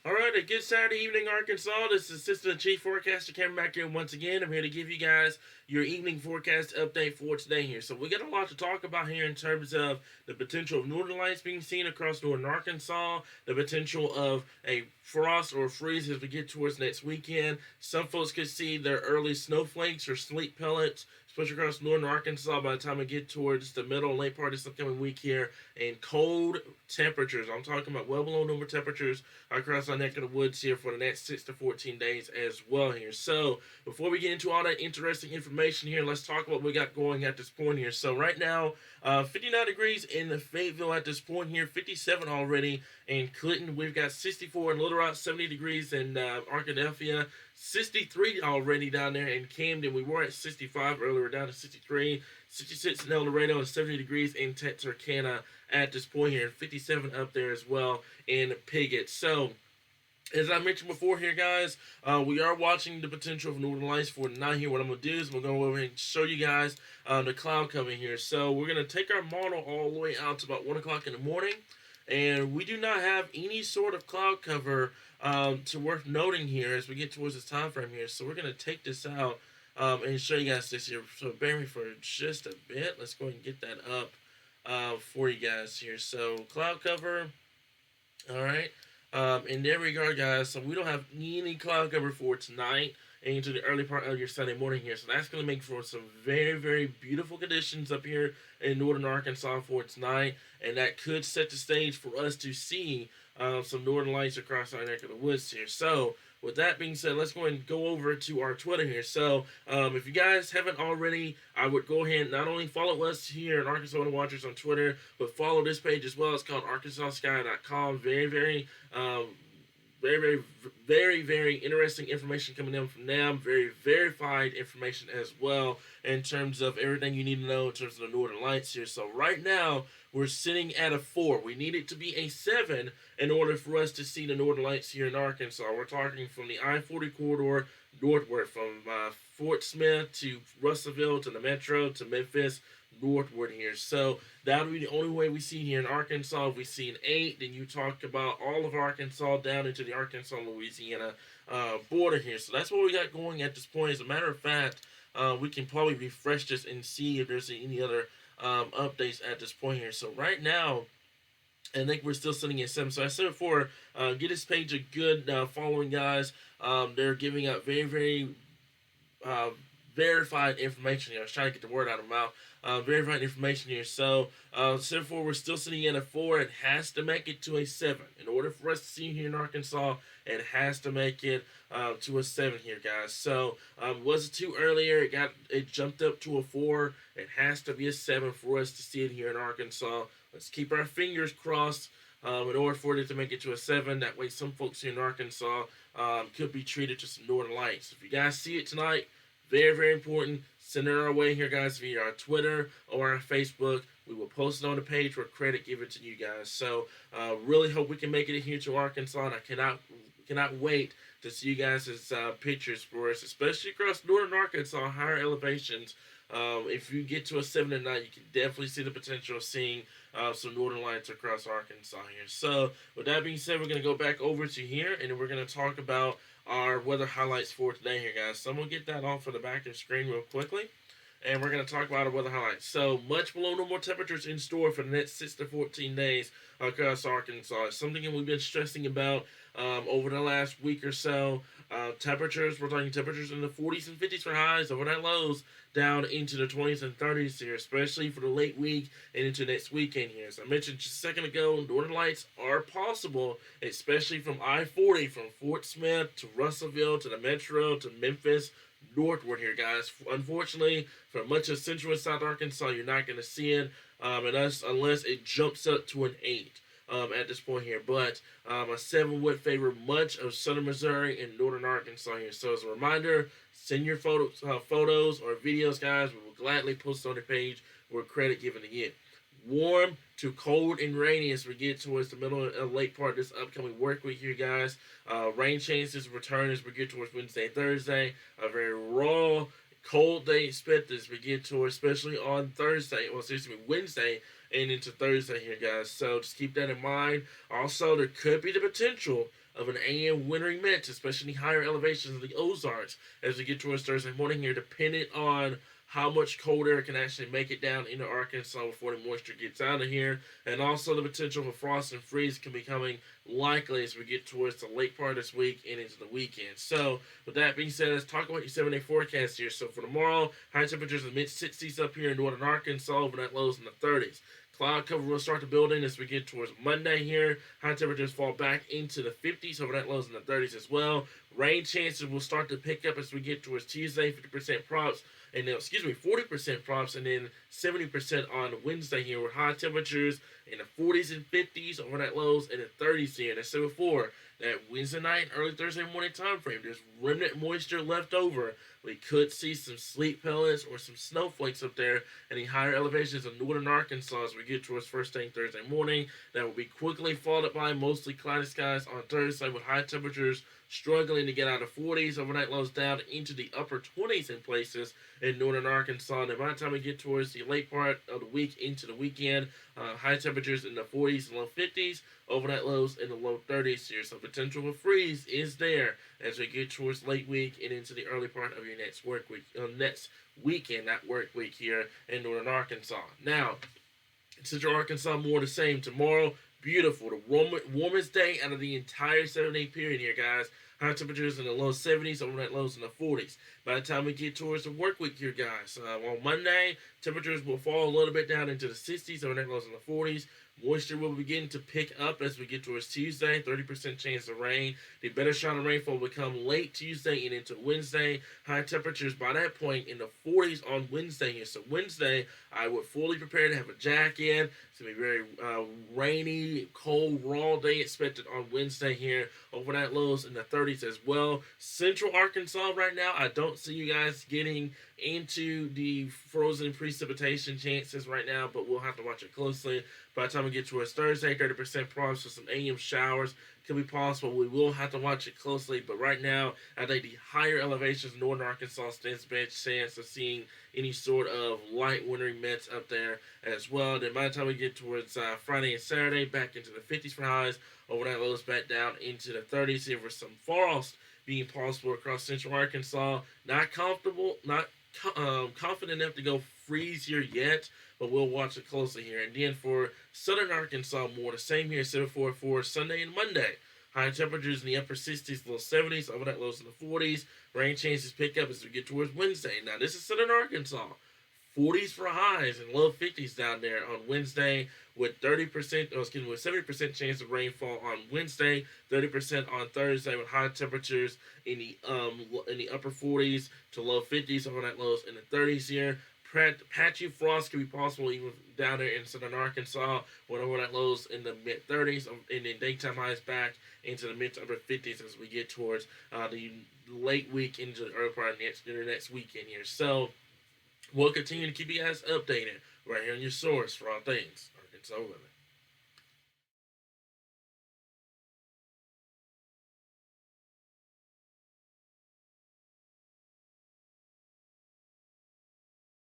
All right, a good Saturday evening, Arkansas. This is Assistant Chief Forecaster Cameron back here once again. I'm here to give you guys your evening forecast update for today here. So we got a lot to talk about here in terms of the potential of northern lights being seen across northern Arkansas, the potential of a frost or freeze as we get towards next weekend. Some folks could see their early snowflakes or sleet pellets, especially across northern Arkansas by the time we get towards the middle and late part of this upcoming week here. And cold temperatures. I'm talking about well below normal temperatures across our neck of the woods here for the next 6 to 14 days as well here. So before we get into all that interesting information here, let's talk about what we got going at this point here. So right now, 59 degrees in Fayetteville at this point here, 57 already in Clinton. We've got 64 in Little Rock, 70 degrees in Arkadelphia, 63 already down there in Camden. We were at 65 earlier, we're down to 63, 66 in El Dorado, and 70 degrees in Texarkana at this point here, and 57 up there as well in Piggott. So, as I mentioned before here, guys, we are watching the potential of northern lights for tonight here. What I'm going to do is I'm going to go over and show you guys the cloud cover here. So, we're going to take our model all the way out to about 1 o'clock in the morning, and we do not have any sort of cloud cover to worth noting here as we get towards this time frame here. So, we're going to take this out and show you guys this here. So, bear me for just a bit. Let's go ahead and get that up for you guys here. So, cloud cover. All right. In that regard, guys, so we don't have any cloud cover for tonight and into the early part of your Sunday morning here. So that's going to make for some very, very beautiful conditions up here in northern Arkansas for tonight. And that could set the stage for us to see some northern lights across our neck of the woods here. So with that being said, let's go ahead and go over to our Twitter here. So if you guys haven't already, I would go ahead and not only follow us here at Arkansas Winter Watchers on Twitter, but follow this page as well. It's called ArkansasSky.com. Very interesting information coming in from them. Very verified information as well in terms of everything you need to know in terms of the northern lights here. So right now, we're sitting at a 4. We need it to be a 7 in order for us to see the northern lights here in Arkansas. We're talking from the I-40 corridor northward, from Fort Smith to Russellville to the Metro to Memphis, northward here. So that would be the only way we see here in Arkansas. If we see an 8, then you talk about all of Arkansas down into the Arkansas-Louisiana border here. So that's what we got going at this point. As a matter of fact, we can probably refresh this and see if there's any other updates at this point here. So right now, I think we're still sitting at 7. So I said before, get this page a good following, guys. They're giving out very verified information here. I was trying to get the word out of my mouth. Verified information here. So, therefore, we're still sitting at a 4. It has to make it to a 7. In order for us to see here in Arkansas, it has to make it to a 7 here, guys. So, was it too earlier? It jumped up to a 4. It has to be a 7 for us to see it here in Arkansas. Let's keep our fingers crossed in order for it to make it to a 7. That way, some folks here in Arkansas could be treated to some northern lights. If you guys see it tonight, very important. Send it our way here, guys, via our Twitter or our Facebook. We will post it on the page where credit given to you guys. So, really hope we can make it here to Arkansas, and I cannot wait to see you guys' pictures for us, especially across northern Arkansas, higher elevations. If you get to a 7 tonight, you can definitely see the potential of seeing some northern lights across Arkansas here. So, with that being said, we're going to go back over to here, and we're going to talk about our weather highlights for today here, guys. So I'm going to get that off of the back of the screen real quickly, and we're going to talk about our weather highlights. So, much below normal temperatures in store for the next 6 to 14 days across Arkansas. It's something that we've been stressing about over the last week or so. Temperatures, we're talking temperatures in the 40s and 50s for highs, overnight lows down into the 20s and 30s here, especially for the late week and into next weekend here. As I mentioned just a second ago, northern lights are possible, especially from I-40, from Fort Smith to Russellville to the Metro to Memphis, northward here, guys. Unfortunately, for much of central and south Arkansas, you're not going to see it unless it jumps up to an 8. At this point here, but a 7 would favor much of southern Missouri and northern Arkansas here. So as a reminder, send your photos or videos, guys. We will gladly post on the page where credit given to you. Warm to cold and rainy as we get towards the middle and late part of this upcoming work week here, guys. Rain chances return as we get towards Wednesday, Thursday. A very raw, cold day expected as we get towards, especially on Wednesday and into Thursday here, guys. So just keep that in mind. Also, there could be the potential of an AM wintry mix, especially in the higher elevations of the Ozarks as we get towards Thursday morning here, depending on how much cold air can actually make it down into Arkansas before the moisture gets out of here. And also the potential for frost and freeze can be coming likely as we get towards the late part of this week and into the weekend. So with that being said, let's talk about your 7-day forecast here. So for tomorrow, high temperatures in the mid-60s up here in northern Arkansas, overnight lows in the 30s. Cloud cover will start to build in as we get towards Monday here. High temperatures fall back into the 50s, overnight lows in the 30s as well. Rain chances will start to pick up as we get towards Tuesday, 50% props, and then, 40% props, and then 70% on Wednesday here with high temperatures in the 40s and 50s, overnight lows in the 30s here. And I said before, that Wednesday night, early Thursday morning time frame, there's remnant moisture left over. We could see some sleet pellets or some snowflakes up there in the higher elevations of northern Arkansas as we get towards first thing Thursday morning. That will be quickly followed by mostly cloudy skies on Thursday with high temperatures struggling to get out of 40s, overnight lows down into the upper 20s in places in northern Arkansas. And by the time we get towards the late part of the week into the weekend, high temperatures in the 40s and low 50s, overnight lows in the low 30s here. So potential for freeze is there as we get towards late week and into the early part of your next work week, next weekend, not work week here in northern Arkansas. Now, Central Arkansas, more the same. Tomorrow, beautiful. The warmest day out of the entire 7-day period here, guys. High temperatures in the low 70s, overnight lows in the 40s. By the time we get towards the work week here, guys, on Monday, temperatures will fall a little bit down into the 60s, overnight lows in the 40s. Moisture will begin to pick up as we get towards Tuesday, 30% chance of rain. The better shot of rainfall will come late Tuesday and into Wednesday. High temperatures by that point in the 40s on Wednesday here. So Wednesday, I would fully prepare to have a jacket. It's going to be very rainy, cold, raw day expected on Wednesday here. Overnight lows in the 30s as well. Central Arkansas right now, I don't see you guys getting into the frozen precipitation chances right now, but we'll have to watch it closely. By the time we get towards Thursday, 30% props for some AM showers could be possible. We will have to watch it closely, but right now, I think the higher elevations in northern Arkansas stands the best chance of seeing any sort of light wintry mist up there as well. Then by the time we get towards Friday and Saturday, back into the 50s for highs, overnight lows back down into the 30s here for some frost being possible across central Arkansas. Not comfortable, not confident enough to go freeze here yet, but we'll watch it closely here. And then for southern Arkansas, more the same here, 7-4 for Sunday and Monday. High temperatures in the upper 60s, low 70s, overnight lows in the 40s. Rain chances pick up as we get towards Wednesday. Now, this is southern Arkansas. 40s for highs and low 50s down there on Wednesday with 70% chance of rainfall on Wednesday, 30% on Thursday with high temperatures in the upper 40s to low 50s, overnight lows in the 30s here. Patchy frost could be possible even down there in southern Arkansas with overnight lows in the mid 30s and then daytime highs back into the mid to upper 50s as we get towards the late week into the early part of the next weekend here. So we'll continue to keep you guys updated right here on your source for all things Arkansas Women.